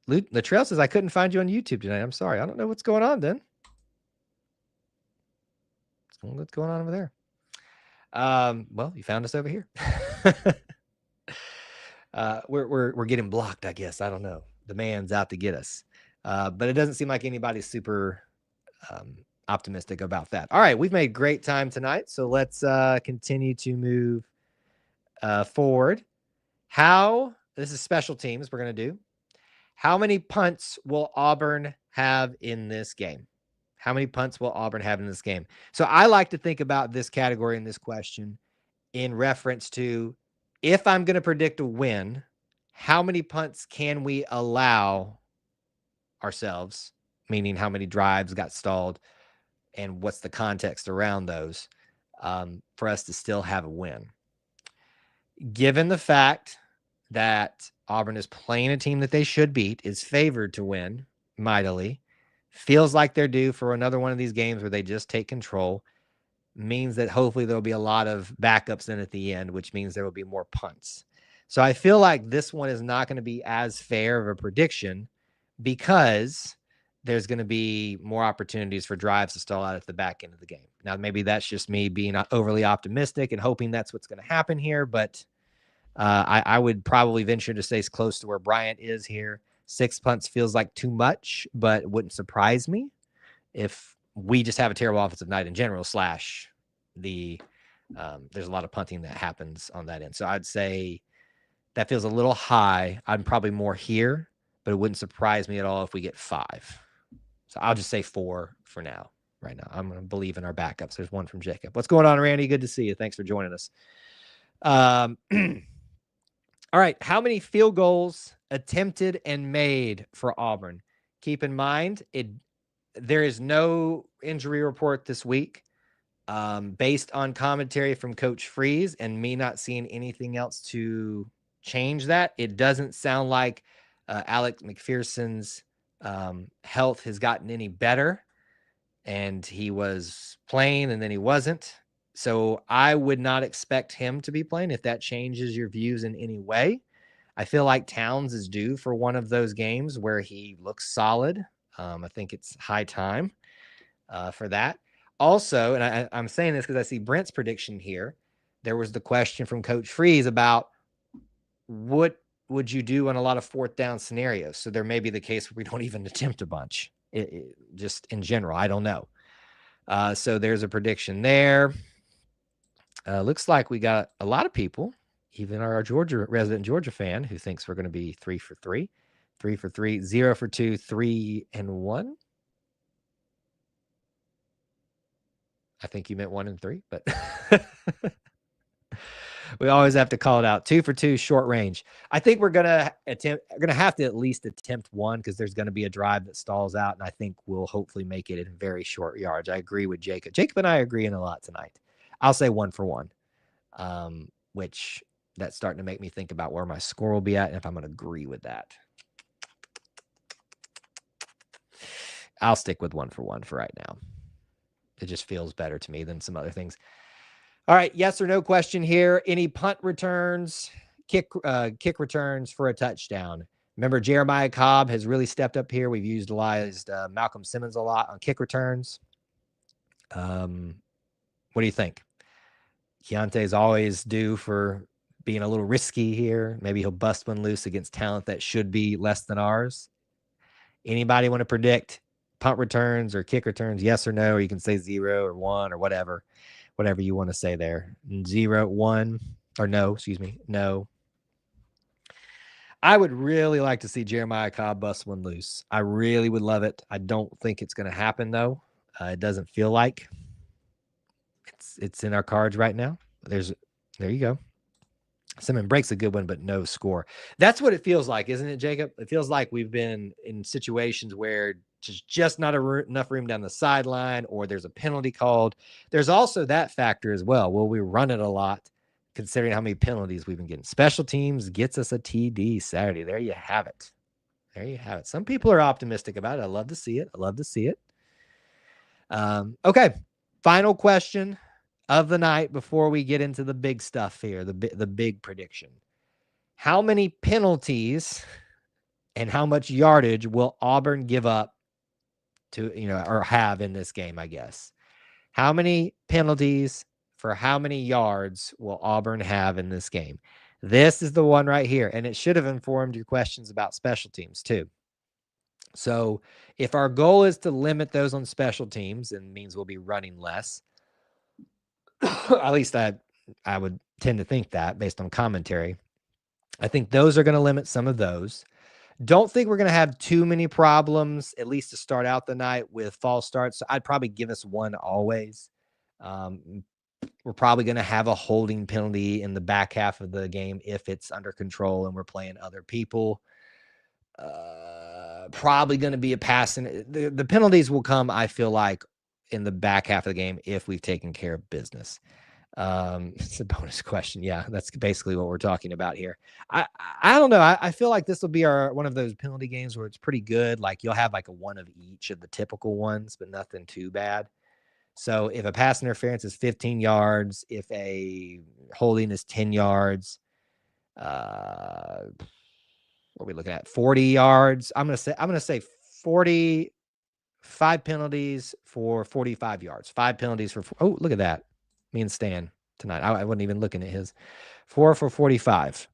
Latrell says, I couldn't find you on YouTube tonight. I'm sorry. I don't know what's going on then. What's going on over there? Well, you found us over here. We're getting blocked, I guess. I don't know. The man's out to get us. But it doesn't seem like anybody's super optimistic about that. All right, we've made great time tonight, so let's continue to move forward. This is special teams we're going to do. How many punts will Auburn have in this game? How many punts will Auburn have in this game? So I like to think about this category and this question in reference to, if I'm going to predict a win, how many punts can we allow ourselves, meaning how many drives got stalled and what's the context around those, for us to still have a win. Given the fact that Auburn is playing a team that they should beat, is favored to win mightily, feels like they're due for another one of these games where they just take control, means that hopefully there'll be a lot of backups in at the end, which means there will be more punts. So I feel like this one is not going to be as fair of a prediction because there's going to be more opportunities for drives to stall out at the back end of the game. Now, maybe that's just me being overly optimistic and hoping that's what's going to happen here, but I would probably venture to stay as close to where Bryant is here. 6 punts feels like too much, but it wouldn't surprise me if we just have a terrible offensive night in general, / there's a lot of punting that happens on that end. So I'd say that feels a little high. I'm probably more here, but it wouldn't surprise me at all if we get 5. So I'll just say 4 for now. Right now, I'm going to believe in our backups. There's one from Jacob. What's going on, Randy? Good to see you. Thanks for joining us. All right. How many field goals attempted and made for Auburn? Keep in mind, there is no injury report this week. Based on commentary from Coach Freeze and me not seeing anything else to change that, it doesn't sound like Alex McPherson's health has gotten any better, and he was playing and then he wasn't. So I would not expect him to be playing if that changes your views in any way. I feel like Towns is due for one of those games where he looks solid. I think it's high time for that. Also, and I'm saying this because I see Brent's prediction here. There was the question from Coach Freeze about what would you do in a lot of 4th down scenarios. So there may be the case where we don't even attempt a bunch. Just in general, I don't know. So there's a prediction there. Looks like we got a lot of people, even our resident Georgia fan, who thinks we're going to be 3 for 3, 3 for 3, 0 for 2, 3 and 1. I think you meant 1 and 3, but we always have to call it out. 2 for 2 short range. I think we're going to have to at least attempt 1 because there's going to be a drive that stalls out, and I think we'll hopefully make it in very short yards. I agree with Jacob. Jacob and I are agreeing a lot tonight. I'll say 1 for 1, which that's starting to make me think about where my score will be at and if I'm going to agree with that. I'll stick with 1 for 1 for right now. It just feels better to me than some other things. All right, yes or no question here. Any punt returns, kick returns for a touchdown? Remember, Jeremiah Cobb has really stepped up here. We've utilized Malcolm Simmons a lot on kick returns. What do you think? Keontae is always due for being a little risky here. Maybe he'll bust one loose against talent that should be less than ours. Anybody want to predict punt returns or kick returns? Yes or no? Or you can say 0 or 1 or whatever you want to say there. 0, 1, or no, excuse me. No. I would really like to see Jeremiah Cobb bust one loose. I really would love it. I don't think it's going to happen though. It doesn't feel like it's in our cards right now. There you go. Simmons breaks a good one, but no score. That's what it feels like, isn't it, Jacob? It feels like we've been in situations where there's just not enough room down the sideline, or there's a penalty called. There's also that factor as well. Will we run it a lot, considering how many penalties we've been getting? Special teams gets us a TD Saturday. There you have it. There you have it. Some people are optimistic about it. I love to see it. Okay. Final question of the night before we get into the big stuff here, the big prediction. How many penalties and how much yardage will Auburn give up to, or have in this game, I guess? How many penalties for how many yards will Auburn have in this game? This is the one right here, and it should have informed your questions about special teams too. So if our goal is to limit those on special teams, and means we'll be running less, at least I would tend to think that based on commentary. I think those are going to limit some of those. Don't think we're going to have too many problems, at least to start out the night, with false starts. So I'd probably give us one always. We're probably going to have a holding penalty in the back half of the game if it's under control and we're playing other people. Probably going to be a passing. The penalties will come, I feel like, in the back half of the game if we've taken care of business. It's a bonus question. Yeah, that's basically what we're talking about here. I don't know. I feel like this will be one of those penalty games where it's pretty good. Like you'll have like a one of each of the typical ones, but nothing too bad. So if a pass interference is 15 yards, if a holding is 10 yards, what are we looking at? 40 yards. I'm gonna say 40. 5 penalties for 45 yards. 5 penalties for. Oh, look at that. Me and Stan tonight. I wasn't even looking at his. 4 for 45.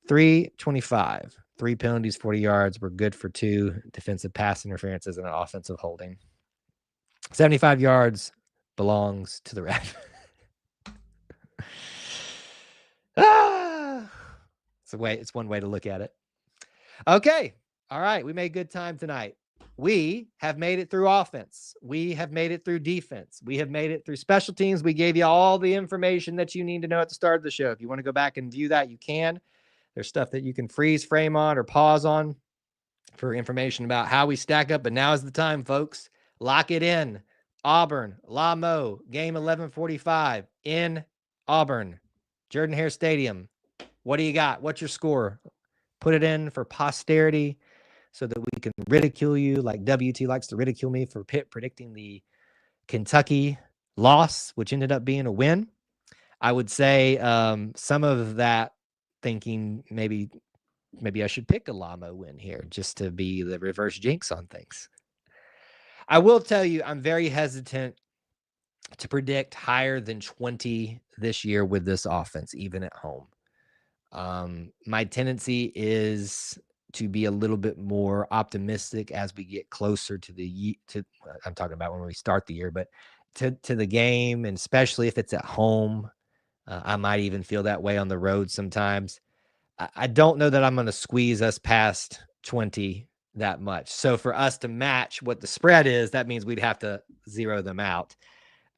325. 3 penalties, 40 yards. We're good for 2 defensive pass interferences and an offensive holding. 75 yards belongs to the ref. It's one way to look at it. Okay. All right. We made good time tonight. We have made it through offense. We have made it through defense. We have made it through special teams. We gave you all the information that you need to know at the start of the show. If you want to go back and view that, you can. There's stuff that you can freeze frame on or pause on for information about how we stack up. But now is the time, folks. Lock it in. Auburn, La-Mo, game 11:45 in Auburn, Jordan-Hare Stadium. What do you got? What's your score? Put it in for posterity so that we can ridicule you like WT likes to ridicule me for predicting the Kentucky loss, which ended up being a win. I would say some of that thinking maybe I should pick a La-Mo win here just to be the reverse jinx on things. I will tell you, I'm very hesitant to predict higher than 20 this year with this offense, even at home. My tendency is to be a little bit more optimistic as we get closer to I'm talking about when we start the year, but to the game, and especially if it's at home. I might even feel that way on the road sometimes. I don't know that I'm going to squeeze us past 20 that much. So for us to match what the spread is, that means we'd have to zero them out.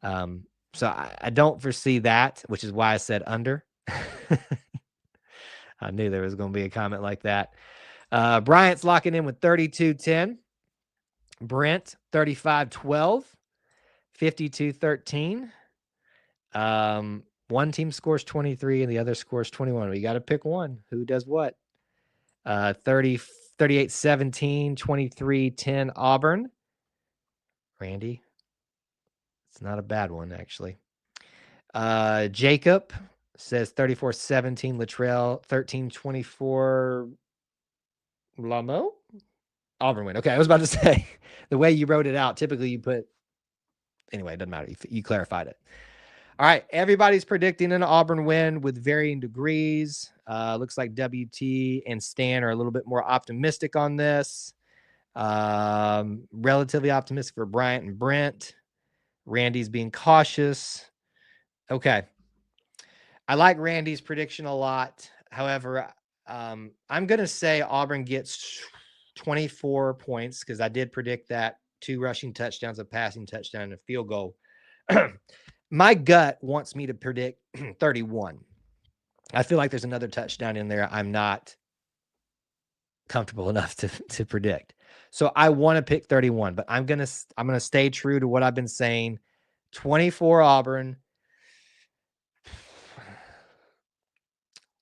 So I don't foresee that, which is why I said under. I knew there was going to be a comment like that. Bryant's locking in with 32-10. Brent, 35-12. 52-13. One team scores 23 and the other scores 21. We got to pick one. Who does what? 38-17, 23-10 Auburn. Randy. It's not a bad one, actually. Jacob says 34-17 Latrell, 13-24 La-Mo. Auburn win. Okay, I was about to say, the way you wrote it out, typically you put, anyway, it doesn't matter. You clarified it. All right, everybody's predicting an Auburn win with varying degrees. Looks like WT and Stan are a little bit more optimistic on this. Relatively optimistic for Bryant and Brent. Randy's being cautious. Okay. I like Randy's prediction a lot. However, I'm going to say Auburn gets 24 points because I did predict that 2 rushing touchdowns, a passing touchdown, and a field goal. My gut wants me to predict 31. I feel like there's another touchdown in there I'm not comfortable enough to predict. So I want to pick 31, but I'm going to stay true to what I've been saying. 24 Auburn,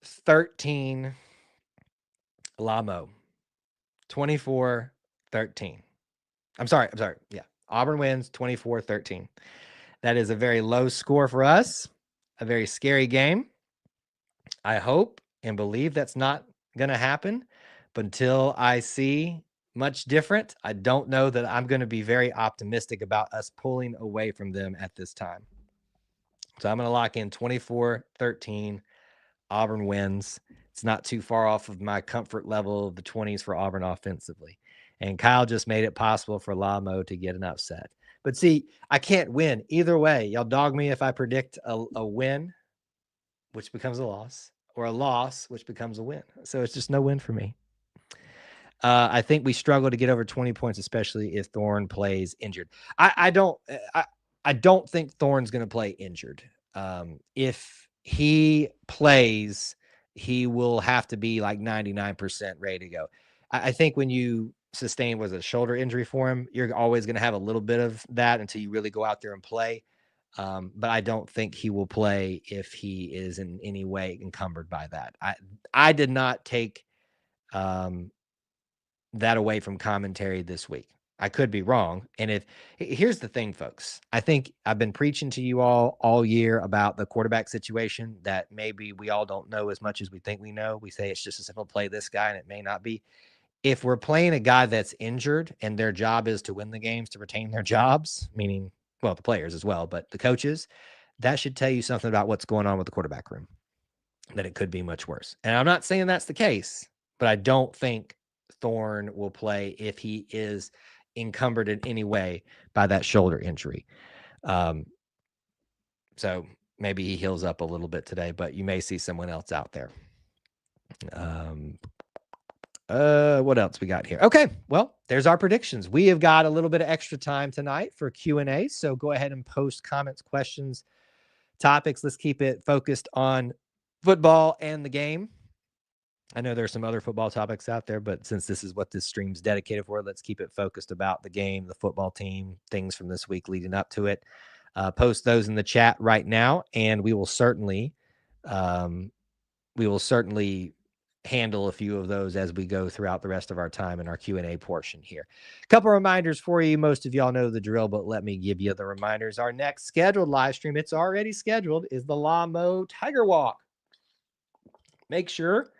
13 La-Mo. 24-13. I'm sorry. Yeah. Auburn wins 24-13. That is a very low score for us. A very scary game. I hope and believe that's not going to happen. But until I see much different, I don't know that I'm going to be very optimistic about us pulling away from them at this time. So I'm going to lock in 24-13. Auburn wins. It's not too far off of my comfort level of the 20s for Auburn offensively. And Kyle just made it possible for Lamo to get an upset. But see, I can't win either way. Y'all dog me if I predict a win, which becomes a loss, or a loss, which becomes a win. So it's just no win for me. I think we struggle to get over 20 points, especially if Thorne plays injured. I don't think Thorne's going to play injured. If he plays, he will have to be like 99% ready to go. I think when you sustain was a shoulder injury for him, you're always going to have a little bit of that until you really go out there and play. But I don't think he will play if he is in any way encumbered by that. I did not take that away from commentary this week. I could be wrong. And here's the thing, folks, I think I've been preaching to you all year about the quarterback situation that maybe we all don't know as much as we think we know. We say it's just a simple play this guy, and it may not be. If we're playing a guy that's injured and their job is to win the games, to retain their jobs, meaning, well, the players as well, but the coaches, that should tell you something about what's going on with the quarterback room, that it could be much worse. And I'm not saying that's the case, but I don't think Thorne will play if he is encumbered in any way by that shoulder injury. So maybe he heals up a little bit today, but you may see someone else out there. What else we got here? Okay, well, there's our predictions. We have got a little bit of extra time tonight for Q&A, so go ahead and post comments, questions, topics. Let's keep it focused on football and the game. I know there's some other football topics out there, but since this is what this stream's dedicated for, let's keep it focused about the game, the football team, things from this week leading up to it. Post those in the chat right now, and we will certainly handle a few of those as we go throughout the rest of our time in our Q&A portion here. A couple of reminders for you. Most of y'all know the drill, but let me give you the reminders. Our next scheduled live stream, it's already scheduled, is the Lamo Tiger Walk. Make sure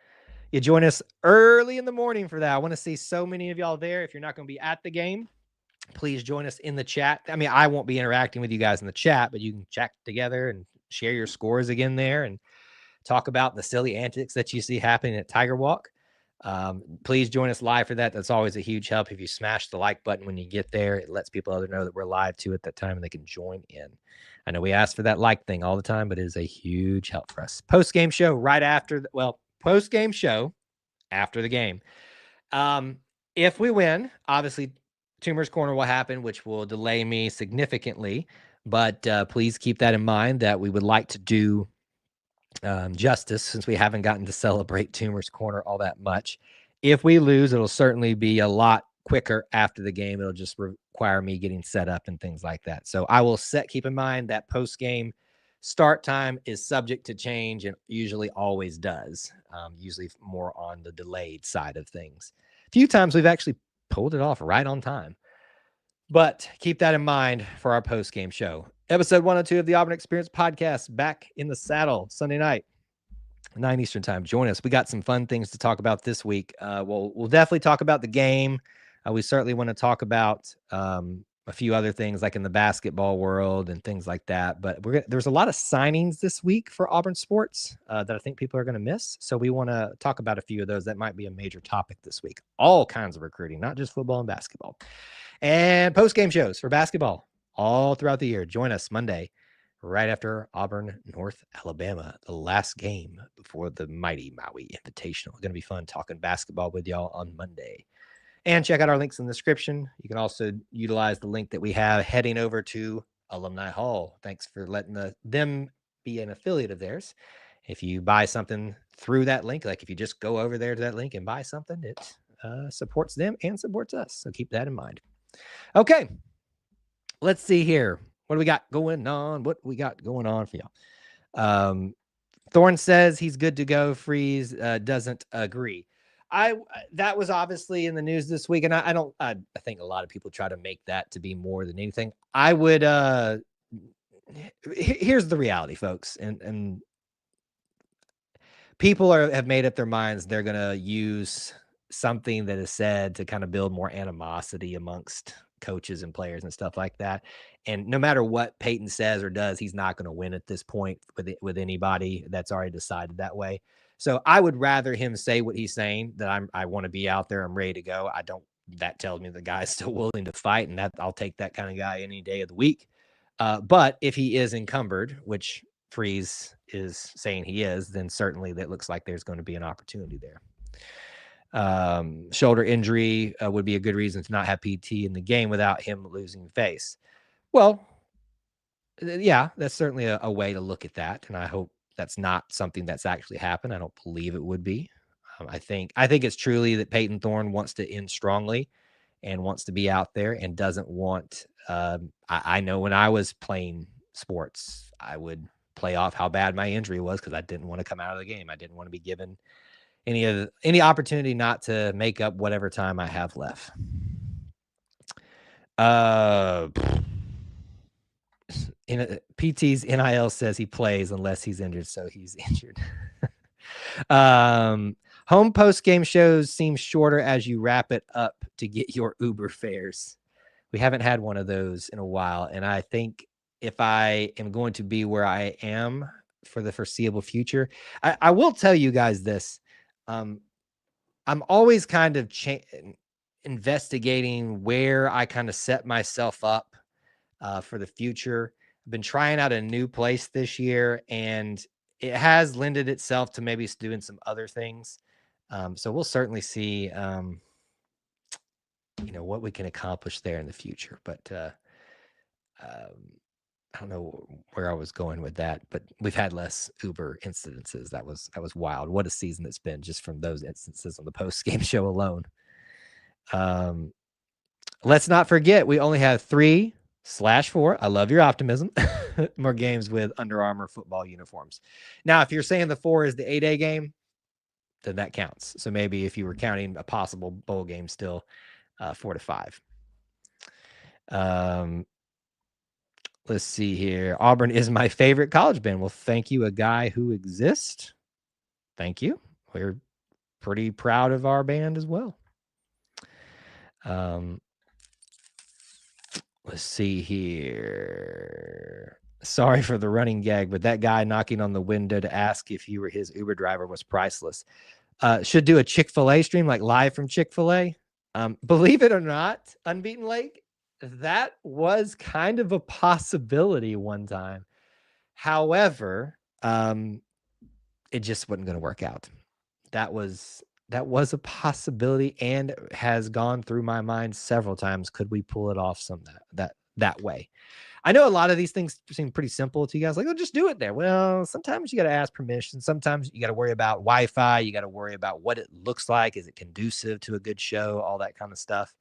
you join us early in the morning for that. I want to see so many of y'all there. If you're not going to be at the game, please join us in the chat. I mean, I won't be interacting with you guys in the chat, but you can chat together and share your scores again there and talk about the silly antics that you see happening at Tiger Walk. Please join us live for that. That's always a huge help. If you smash the like button when you get there, it lets people know that we're live too at that time and they can join in. I know we ask for that like thing all the time, but it is a huge help for us. Post-game show right after, post-game show after the game. If we win, obviously Toomer's Corner will happen, which will delay me significantly, but please keep that in mind that we would like to do justice since we haven't gotten to celebrate Toomer's Corner all that much. If we lose, it'll certainly be a lot quicker after the game. It'll just require me getting set up and things like that. So I will keep in mind that post-game start time is subject to change and usually always does, usually more on the delayed side of things. A few times we've actually pulled it off right on time. But keep that in mind for our post-game show. Episode 102 of the Auburn Experience podcast, back in the saddle Sunday night, 9 Eastern time. Join us. We got some fun things to talk about this week. We'll definitely talk about the game. We certainly want to talk about a few other things like in the basketball world and things like that. But there's a lot of signings this week for Auburn sports that I think people are going to miss. So we want to talk about a few of those. That might be a major topic this week. All kinds of recruiting, not just football and basketball. And post-game shows for basketball all throughout the year. Join us Monday, right after Auburn, North Alabama, the last game before the mighty Maui Invitational. Going to be fun talking basketball with y'all on Monday. And check out our links in the description. You can also utilize the link that we have heading over to Alumni Hall. Thanks for letting them be an affiliate of theirs. If you buy something through that link, like if you just go over there to that link and buy something, it supports them and supports us. So keep that in mind. Okay, let's see here. What do we got going on? What we got going on for y'all? Thorne says he's good to go. Freeze doesn't agree. That was obviously in the news this week, and I think a lot of people try to make that to be more than anything. I would here's the reality, folks, and people have made up their minds they're gonna use something that is said to kind of build more animosity amongst coaches and players and stuff like that. And no matter what Peyton says or does, he's not going to win at this point with anybody. That's already decided that way. So I would rather him say what he's saying, that I want to be out there. I'm ready to go. I don't that tells me the guy's still willing to fight, and that I'll take that kind of guy any day of the week. But if he is encumbered, which Freeze is saying he is, then certainly that looks like there's going to be an opportunity there. Shoulder injury would be a good reason to not have PT in the game without him losing face. Well, yeah, that's certainly a way to look at that, and I hope that's not something that's actually happened. I don't believe it would be. I think it's truly that Peyton Thorne wants to end strongly and wants to be out there and doesn't want. I know when I was playing sports, I would play off how bad my injury was because I didn't want to come out of the game. I didn't want to be given any opportunity not to make up whatever time I have left. PT's NIL says he plays unless he's injured, so he's injured. Home post game shows seem shorter as you wrap it up to get your Uber fares. We haven't had one of those in a while, and I think if I am going to be where I am for the foreseeable future, I will tell you guys this. I'm always kind of investigating where I kind of set myself up for the future. I've been trying out a new place this year, and it has lended itself to maybe doing some other things. So we'll certainly see, what we can accomplish there in the future. But I don't know where I was going with that, but we've had less Uber incidences. That was wild. What a season it's been just from those instances on the post game show alone. Let's not forget, we only have 3/4. I love your optimism. More games with Under Armour football uniforms. Now, if you're saying the 4 is the 8A game, then that counts. So maybe if you were counting a possible bowl game, still 4 to 5. Let's see here. Auburn is my favorite college band. Well, thank you, a guy who exists. Thank you. We're pretty proud of our band as well. Let's see here. Sorry for the running gag, but that guy knocking on the window to ask if you were his Uber driver was priceless. Should do a Chick-fil-A stream, like live from Chick-fil-A. Believe it or not, Unbeaten Lake, that was kind of a possibility one time. However, it just wasn't going to work out. That was a possibility and has gone through my mind several times. Could we pull it off that way? I know a lot of these things seem pretty simple to you guys. Like, oh, just do it there. Well, sometimes you got to ask permission. Sometimes you got to worry about Wi-Fi. You got to worry about what it looks like. Is it conducive to a good show? All that kind of stuff.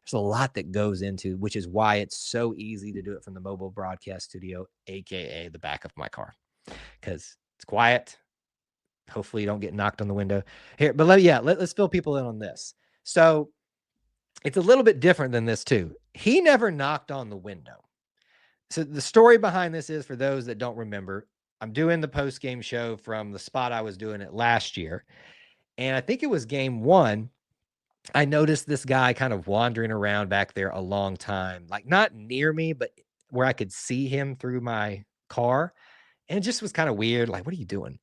There's a lot that goes into, which is why it's so easy to do it from the mobile broadcast studio, aka the back of my car, because it's quiet. Hopefully you don't get knocked on the window here, but let's fill people in on this. So it's a little bit different than this too. He never knocked on the window. So the story behind this is, for those that don't remember, I'm doing the post-game show from the spot I was doing it last year. And I think it was game 1. I noticed this guy kind of wandering around back there a long time, like not near me, but where I could see him through my car. And it just was kind of weird. Like, what are you doing?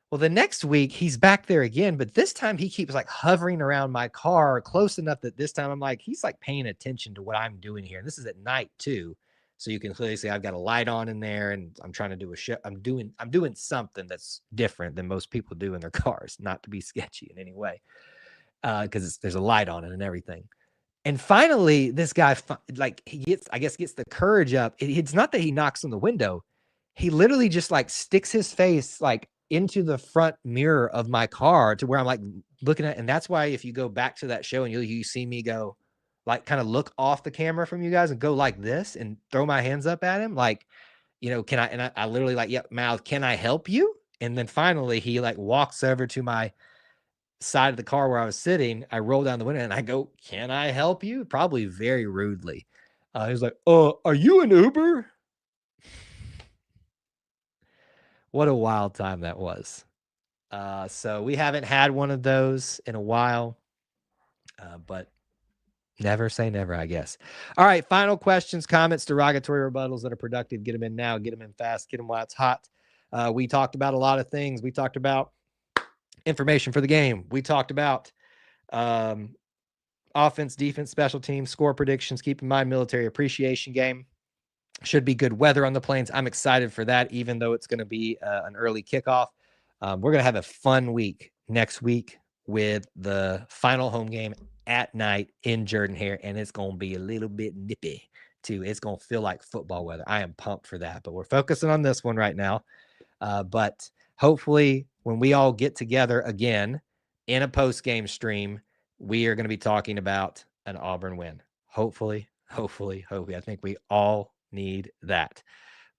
Well, the next week he's back there again, but this time he keeps like hovering around my car close enough that this time I'm like, he's like paying attention to what I'm doing here. And this is at night too. So you can clearly see I've got a light on in there and I'm trying to do a show. I'm doing something that's different than most people do in their cars, not to be sketchy in any way. Because there's a light on it and everything. And finally, this guy, gets the courage up. It's not that he knocks on the window. He literally just like sticks his face like into the front mirror of my car to where I'm like looking at. And that's why if you go back to that show and you see me go like kind of look off the camera from you guys and go like this and throw my hands up at him, like, can I? And I literally like, yep, mouth, can I help you? And then finally he like walks over to my side of the car where I was sitting. I roll down the window and I go, can I help you? Probably very rudely. He was like, are you an Uber? What a wild time that was. So we haven't had one of those in a while, but never say never, I guess. All right, final questions, comments, derogatory rebuttals that are productive. Get them in now, get them in fast, get them while it's hot. We talked about a lot of things. We talked about information for the game. We talked about offense, defense, special teams, score predictions. Keep in mind, military appreciation game. Should be good weather on the plains. I'm excited for that, even though it's going to be an early kickoff. We're going to have a fun week next week with the final home game at night in Jordan-Hare, and it's going to be a little bit nippy too. It's going to feel like football weather. I am pumped for that, but we're focusing on this one right now. But hopefully when we all get together again in a post-game stream, we are going to be talking about an Auburn win. Hopefully. I think we all need that.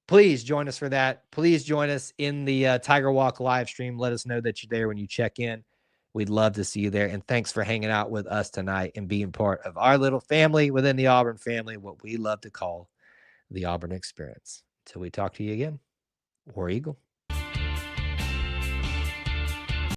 Please join us for that. Please join us in the Tiger Walk live stream. Let us know that you're there when you check in. We'd love to see you there. And thanks for hanging out with us tonight and being part of our little family within the Auburn family, what we love to call the Auburn Experience. Until we talk to you again, War Eagle.